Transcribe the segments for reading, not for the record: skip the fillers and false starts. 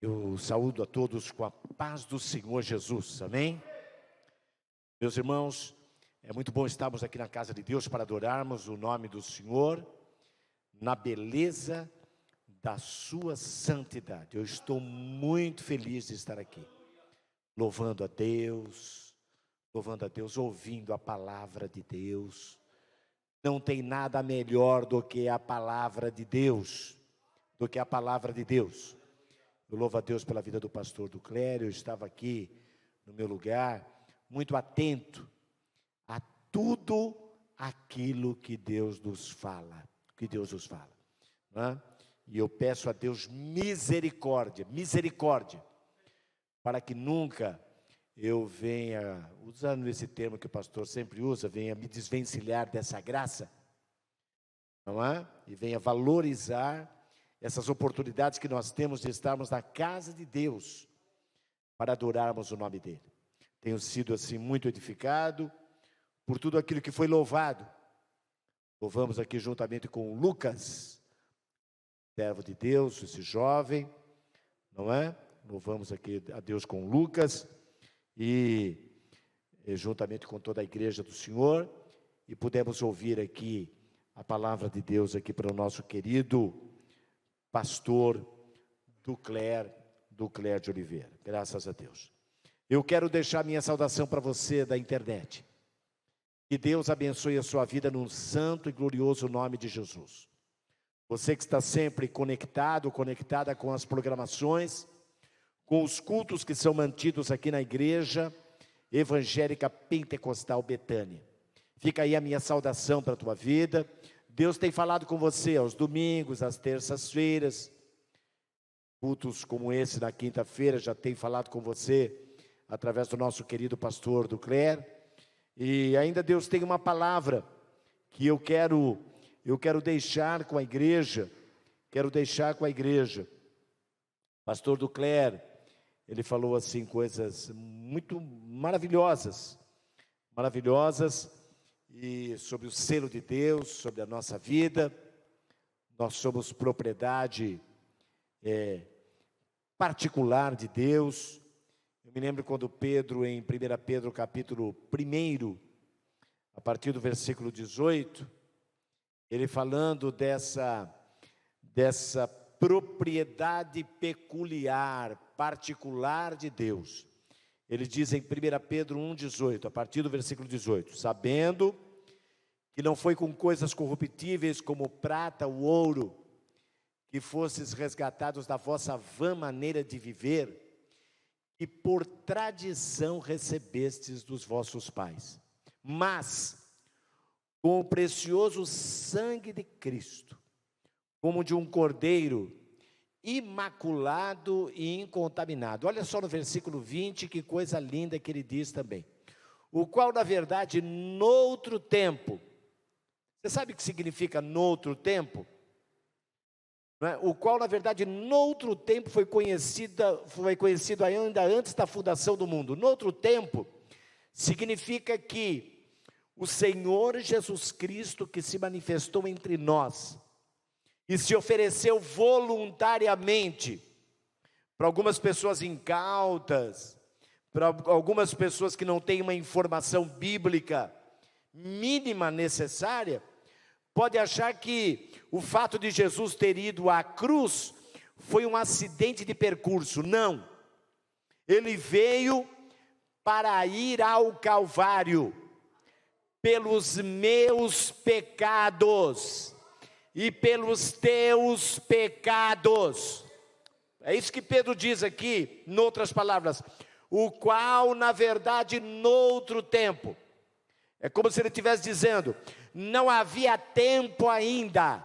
Eu saúdo a todos com a paz do Senhor Jesus, amém? Meus irmãos, é muito bom estarmos aqui na casa de Deus para adorarmos o nome do Senhor, na beleza da sua santidade. Eu estou muito feliz de estar aqui, louvando a Deus, ouvindo a palavra de Deus. Não tem nada melhor do que a palavra de Deus, Eu louvo a Deus pela vida do pastor do Clério. Eu estava aqui no meu lugar, muito atento a tudo aquilo que Deus nos fala, não é? E eu peço a Deus misericórdia, para que nunca eu venha, usando esse termo que o pastor sempre usa, venha me desvencilhar dessa graça, não é? E venha valorizar essas oportunidades que nós temos de estarmos na casa de Deus, para adorarmos o nome dEle. Tenho sido assim muito edificado por tudo aquilo que foi louvado. Louvamos aqui juntamente com o Lucas, servo de Deus, esse jovem, não é? Louvamos aqui a Deus com o Lucas, e juntamente com toda a igreja do Senhor, e pudemos ouvir aqui a palavra de Deus aqui para o nosso querido pastor do Clério de Oliveira, graças a Deus. Eu quero deixar minha saudação para você da internet. Que Deus abençoe a sua vida no santo e glorioso nome de Jesus. Você que está sempre conectada com as programações, com os cultos que são mantidos aqui na igreja evangélica pentecostal Betânia. Fica aí a minha saudação para a tua vida. Deus tem falado com você aos domingos, às terças-feiras, cultos como esse na quinta-feira, já tem falado com você, através do nosso querido pastor do Clério, e ainda Deus tem uma palavra, que eu quero deixar com a igreja, pastor do Clério, ele falou assim, coisas muito maravilhosas, e sobre o selo de Deus, sobre a nossa vida. Nós somos propriedade particular de Deus. Eu me lembro quando Pedro, em 1 Pedro capítulo 1, a partir do versículo 18, ele falando dessa propriedade peculiar, particular de Deus. Ele diz em 1 Pedro 1,18, a partir do versículo 18, sabendo que não foi com coisas corruptíveis como prata ou ouro, que fostes resgatados da vossa vã maneira de viver, e por tradição recebestes dos vossos pais, mas com o precioso sangue de Cristo, como de um cordeiro imaculado e incontaminado. Olha só no versículo 20, que coisa linda que ele diz também. O qual, na verdade, noutro tempo, você sabe o que significa noutro tempo? Não é? O qual, na verdade, noutro tempo foi conhecido ainda antes da fundação do mundo. Noutro tempo, significa que o Senhor Jesus Cristo, que se manifestou entre nós, e se ofereceu voluntariamente, para algumas pessoas incautas, para algumas pessoas que não têm uma informação bíblica mínima necessária, pode achar que o fato de Jesus ter ido à cruz foi um acidente de percurso. Não, ele veio para ir ao Calvário, pelos meus pecados e pelos teus pecados. É isso que Pedro diz aqui, em outras palavras, o qual, na verdade, noutro tempo, é como se ele estivesse dizendo, não havia tempo ainda,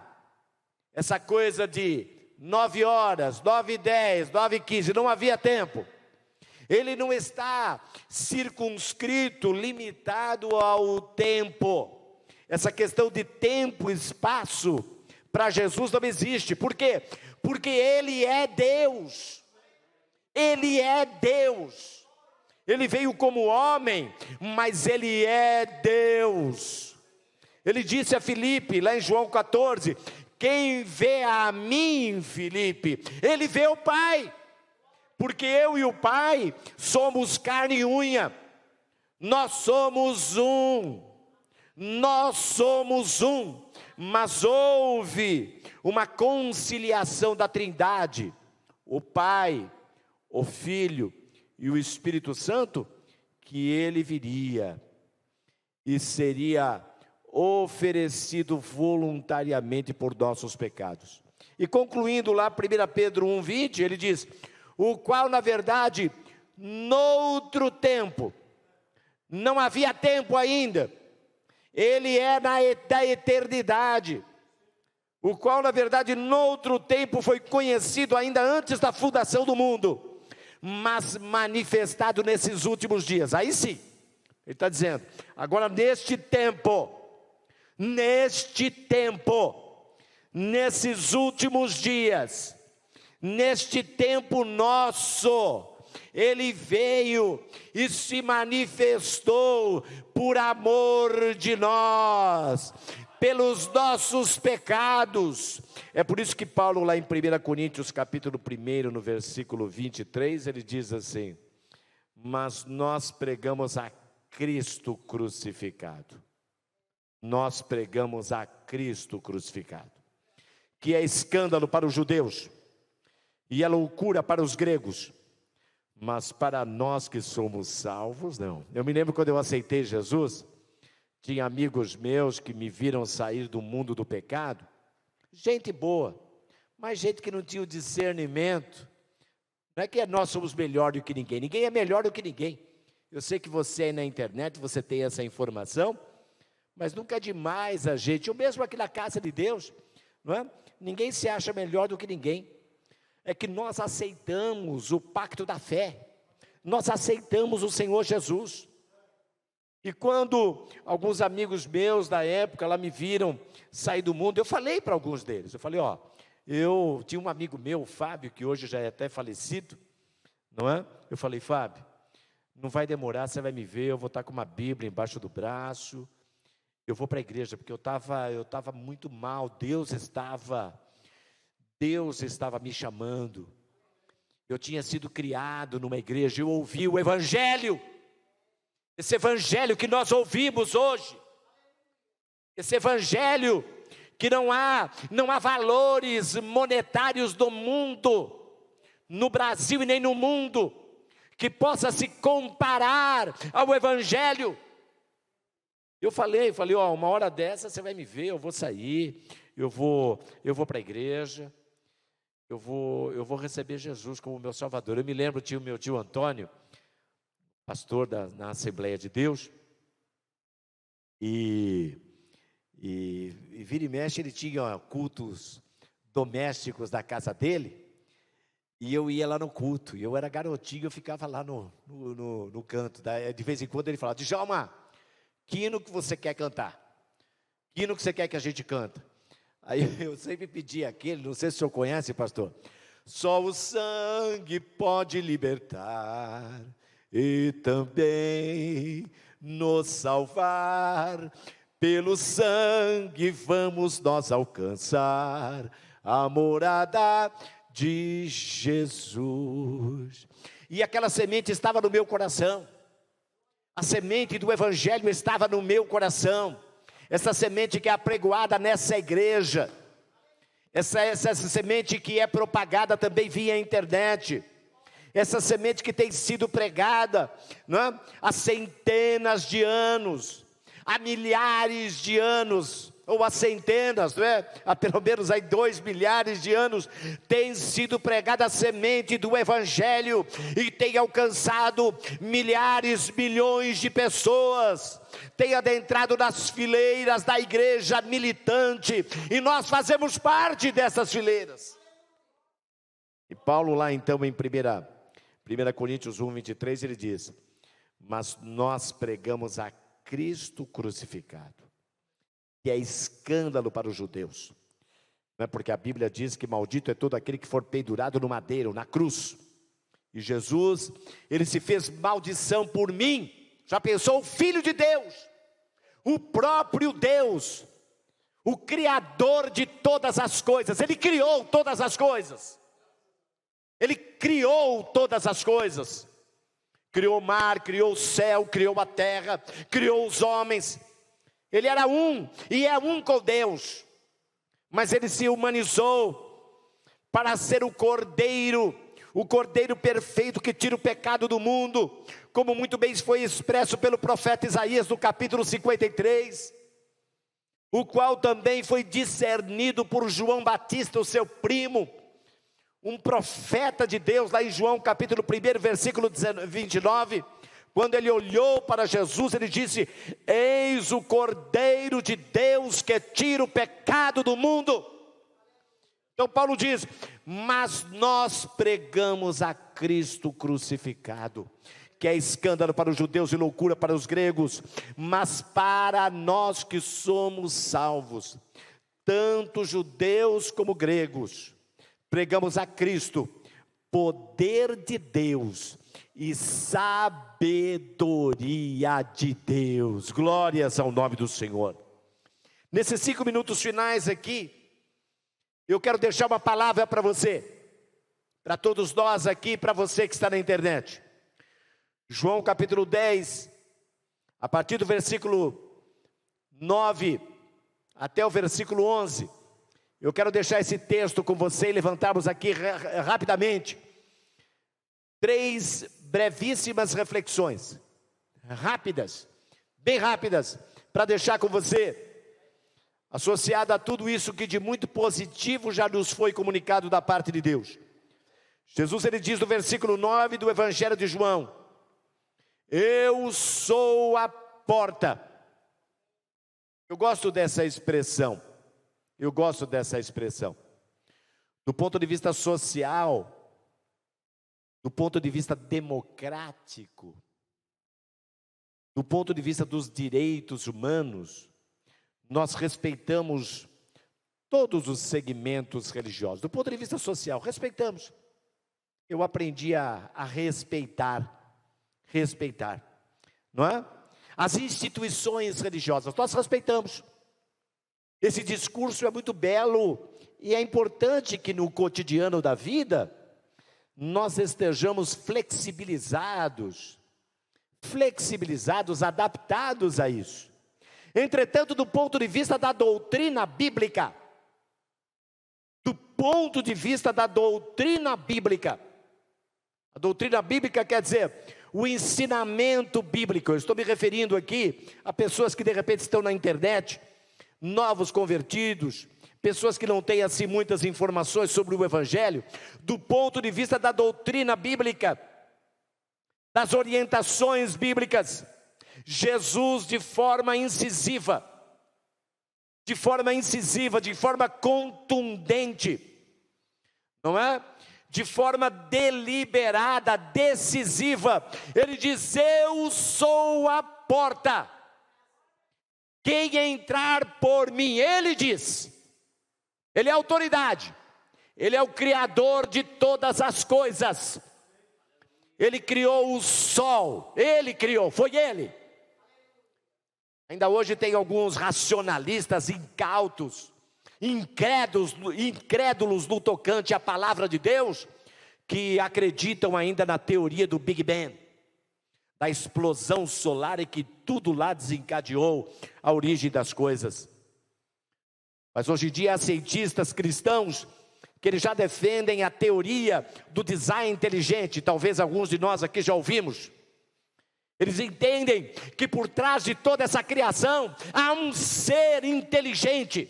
essa coisa de 9 horas, 9h10, 9h15, não havia tempo. Ele não está circunscrito, limitado ao tempo. Essa questão de tempo e espaço, para Jesus não existe. Por quê? Porque Ele é Deus. Ele é Deus. Ele veio como homem, mas Ele é Deus. Ele disse a Filipe, lá em João 14, quem vê a mim, Filipe, ele vê o Pai. porque eu e o Pai somos carne e unha, nós somos um, mas houve uma conciliação da Trindade, o Pai, o Filho e o Espírito Santo, que ele viria e seria oferecido voluntariamente por nossos pecados. E concluindo lá, 1 Pedro 1,20, ele diz: o qual na verdade, noutro tempo, não havia tempo ainda, ele é da eternidade, o qual na verdade, noutro tempo foi conhecido ainda antes da fundação do mundo, mas manifestado nesses últimos dias. Aí sim, ele está dizendo, agora nesses últimos dias, neste tempo nosso, ele veio e se manifestou por amor de nós, pelos nossos pecados. É por isso que Paulo lá em 1 Coríntios capítulo 1, no versículo 23, ele diz assim: mas nós pregamos a Cristo crucificado. Nós pregamos a Cristo crucificado, que é escândalo para os judeus, e é loucura para os gregos, mas para nós que somos salvos, não. Eu me lembro quando eu aceitei Jesus, tinha amigos meus que me viram sair do mundo do pecado, gente boa, mas gente que não tinha o discernimento. Não é que nós somos melhor do que ninguém, ninguém é melhor do que ninguém. Eu sei que você aí na internet, você tem essa informação, mas nunca é demais a gente, ou mesmo aqui na casa de Deus, não é? Ninguém se acha melhor do que ninguém. É que nós aceitamos o pacto da fé, nós aceitamos o Senhor Jesus. E quando alguns amigos meus da época lá me viram sair do mundo, eu falei para alguns deles, eu falei, eu tinha um amigo meu, o Fábio, que hoje já é até falecido, não é? Eu falei, Fábio, não vai demorar, você vai me ver, eu vou estar com uma Bíblia embaixo do braço, eu vou para a igreja, porque eu estava muito mal, Deus estava me chamando, eu tinha sido criado numa igreja, eu ouvi o Evangelho, esse Evangelho que nós ouvimos hoje, esse Evangelho que não há valores monetários do mundo, no Brasil e nem no mundo, que possa se comparar ao Evangelho. Eu falei, uma hora dessa você vai me ver, eu vou sair, eu vou para a igreja, eu vou receber Jesus como meu Salvador. Eu me lembro, tinha o meu tio Antônio, pastor na Assembleia de Deus, e vira e mexe, ele tinha cultos domésticos da casa dele, e eu ia lá no culto, e eu era garotinho, eu ficava lá no canto, de vez em quando ele falava, Djalma, que hino que você quer cantar? Que hino que você quer que a gente canta? Aí eu sempre pedia aquele, não sei se o senhor conhece, pastor, só o sangue pode libertar, e também nos salvar, pelo sangue vamos nós alcançar a morada de Jesus. E aquela semente estava no meu coração, a semente do Evangelho estava no meu coração, essa semente que é apregoada nessa igreja, essa semente que é propagada também via internet, essa semente que tem sido pregada, não é? Há centenas de anos, há milhares de anos, ou há centenas, não é? Há pelo menos aí 2 milhares de anos, tem sido pregada a semente do Evangelho, e tem alcançado milhares, milhões de pessoas, tem adentrado nas fileiras da igreja militante, e nós fazemos parte dessas fileiras. E Paulo lá então em 1 Coríntios 1:23 ele diz, mas nós pregamos a Cristo crucificado, que é escândalo para os judeus, não é? Porque a Bíblia diz que maldito é todo aquele que for pendurado no madeiro, na cruz, e Jesus, ele se fez maldição por mim. Já pensou? O Filho de Deus, o próprio Deus, o Criador de todas as coisas, ele criou todas as coisas, ele criou todas as coisas. Criou o mar, criou o céu, criou a terra, criou os homens. Ele era um, e é um com Deus. Mas ele se humanizou para ser o Cordeiro perfeito que tira o pecado do mundo, como muito bem foi expresso pelo profeta Isaías no capítulo 53, o qual também foi discernido por João Batista, o seu primo, um profeta de Deus, lá em João capítulo 1, versículo 29, quando ele olhou para Jesus, ele disse: eis o Cordeiro de Deus que tira o pecado do mundo. Então Paulo diz: mas nós pregamos a Cristo crucificado, que é escândalo para os judeus e loucura para os gregos, mas para nós que somos salvos, tanto judeus como gregos, pregamos a Cristo, poder de Deus e sabedoria de Deus. Glórias ao nome do Senhor. Nesses 5 minutos finais aqui, eu quero deixar uma palavra para você, para todos nós aqui, para você que está na internet. João capítulo 10, a partir do versículo 9 até o versículo 11. Eu quero deixar esse texto com você e levantarmos aqui rapidamente 3 brevíssimas reflexões, rápidas, bem rápidas, para deixar com você, associada a tudo isso que de muito positivo já nos foi comunicado da parte de Deus. Jesus, ele diz no versículo 9 do Evangelho de João: eu sou a porta. Eu gosto dessa expressão. Do ponto de vista social, do ponto de vista democrático, do ponto de vista dos direitos humanos, nós respeitamos todos os segmentos religiosos. Do ponto de vista social, respeitamos. Eu aprendi a respeitar, não é? As instituições religiosas, nós respeitamos. Esse discurso é muito belo e é importante que no cotidiano da vida nós estejamos flexibilizados, adaptados a isso. Entretanto, do ponto de vista da doutrina bíblica, a doutrina bíblica quer dizer o ensinamento bíblico. Eu estou me referindo aqui a pessoas que de repente estão na internet, novos convertidos, pessoas que não têm assim muitas informações sobre o Evangelho. Do ponto de vista da doutrina bíblica, das orientações bíblicas, Jesus de forma incisiva, de forma contundente, não é? De forma deliberada, decisiva, ele diz: eu sou a porta, quem entrar por mim, ele diz, ele é a autoridade, ele é o criador de todas as coisas, ele criou o sol, foi ele. Ainda hoje tem alguns racionalistas incautos, incrédulos no tocante à palavra de Deus, que acreditam ainda na teoria do Big Bang, da explosão solar, e que tudo lá desencadeou a origem das coisas. Mas hoje em dia há cientistas cristãos que eles já defendem a teoria do design inteligente. Talvez alguns de nós aqui já ouvimos. Eles entendem que por trás de toda essa criação há um ser inteligente.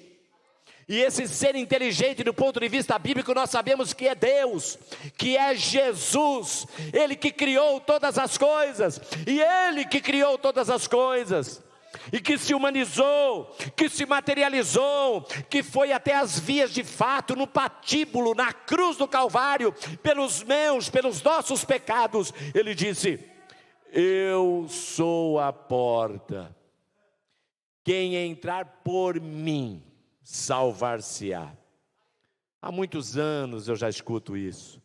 E esse ser inteligente, do ponto de vista bíblico, nós sabemos que é Deus, que é Jesus, Ele que criou todas as coisas, e Ele que criou todas as coisas, e que se humanizou, que se materializou, que foi até as vias de fato, no patíbulo, na cruz do Calvário, pelos nossos pecados. Ele disse: eu sou a porta, quem entrar por mim salvar-se-á. Há muitos anos eu já escuto isso,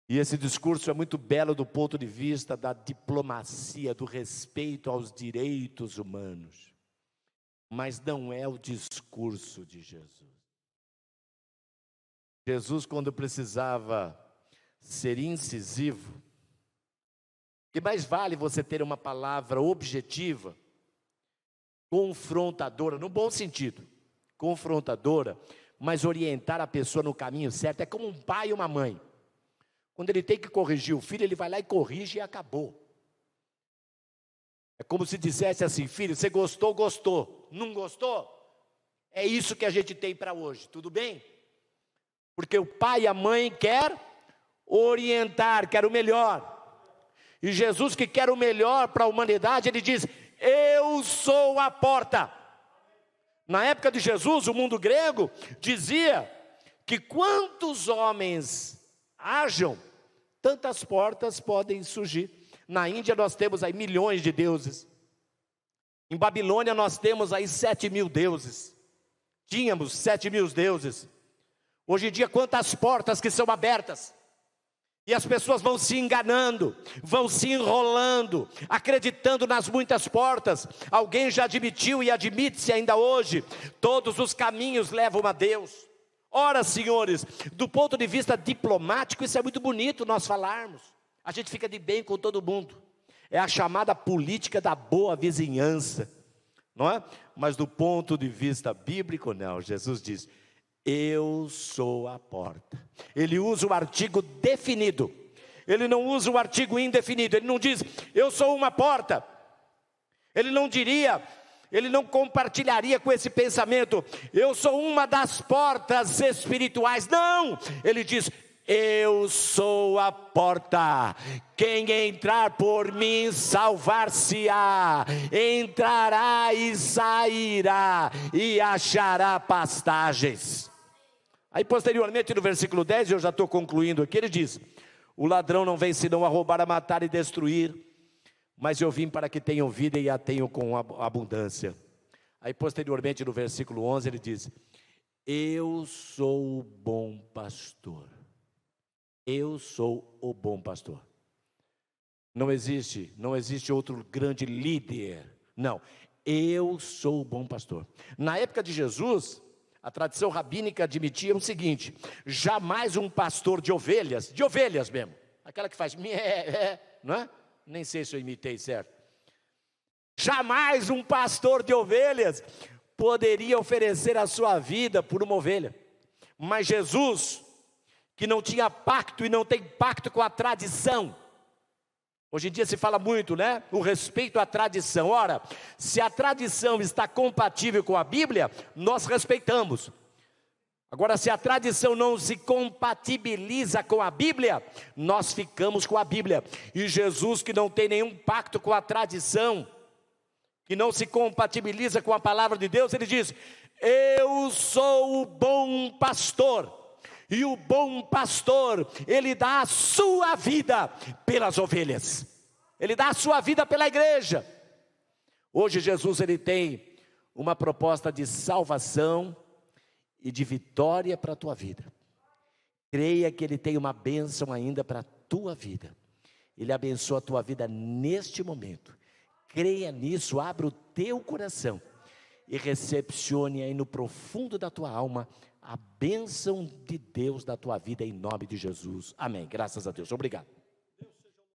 e esse discurso é muito belo do ponto de vista da diplomacia, do respeito aos direitos humanos, mas não é o discurso de Jesus. Jesus, quando precisava ser incisivo, que mais vale você ter uma palavra objetiva, confrontadora, no bom sentido, confrontadora, mas orientar a pessoa no caminho certo. É como um pai e uma mãe. Quando ele tem que corrigir o filho, ele vai lá e corrige e acabou. É como se dissesse assim: filho, você gostou, gostou. Não gostou? É isso que a gente tem para hoje, tudo bem? Porque o pai e a mãe quer orientar, quer o melhor. E Jesus, que quer o melhor para a humanidade, ele diz: eu sou a porta. Na época de Jesus, o mundo grego dizia que quantos homens hajam, tantas portas podem surgir. Na Índia nós temos aí milhões de deuses. Em Babilônia nós temos aí 7.000 deuses. Tínhamos 7.000 deuses. Hoje em dia, quantas portas que são abertas. E as pessoas vão se enganando, vão se enrolando, acreditando nas muitas portas. Alguém já admitiu e admite-se ainda hoje: todos os caminhos levam a Deus. Ora, senhores, do ponto de vista diplomático, isso é muito bonito nós falarmos. A gente fica de bem com todo mundo. É a chamada política da boa vizinhança, não é? Mas do ponto de vista bíblico, não. Jesus diz: eu sou a porta. Ele usa o artigo definido. Ele não usa o artigo indefinido. Ele não diz: eu sou uma porta. Ele não diria, ele não compartilharia com esse pensamento: eu sou uma das portas espirituais. Não, ele diz: eu sou a porta, quem entrar por mim salvar-se-á, entrará e sairá e achará pastagens. Aí posteriormente no versículo 10, eu já estou concluindo aqui, ele diz: o ladrão não vem senão a roubar, a matar e destruir, mas eu vim para que tenham vida e a tenham com abundância. Aí posteriormente no versículo 11 ele diz: eu sou o bom pastor. Eu sou o bom pastor. Não existe outro grande líder. Não, eu sou o bom pastor. Na época de Jesus, a tradição rabínica admitia o seguinte: jamais um pastor de ovelhas mesmo, aquela que faz não é? Nem sei se eu imitei certo. Jamais um pastor de ovelhas poderia oferecer a sua vida por uma ovelha. Mas Jesus, que não tinha pacto e não tem pacto com a tradição. Hoje em dia se fala muito, né? O respeito à tradição. Ora, se a tradição está compatível com a Bíblia, nós respeitamos. Agora, se a tradição não se compatibiliza com a Bíblia, nós ficamos com a Bíblia. E Jesus, que não tem nenhum pacto com a tradição, que não se compatibiliza com a palavra de Deus, ele diz: eu sou o bom pastor. E o bom pastor, ele dá a sua vida pelas ovelhas. Ele dá a sua vida pela igreja. Hoje Jesus, ele tem uma proposta de salvação e de vitória para a tua vida. Creia que ele tem uma bênção ainda para a tua vida. Ele abençoa a tua vida neste momento. Creia nisso, abra o teu coração e recepcione aí no profundo da tua alma a bênção de Deus da tua vida, em nome de Jesus. Amém. Graças a Deus. Obrigado.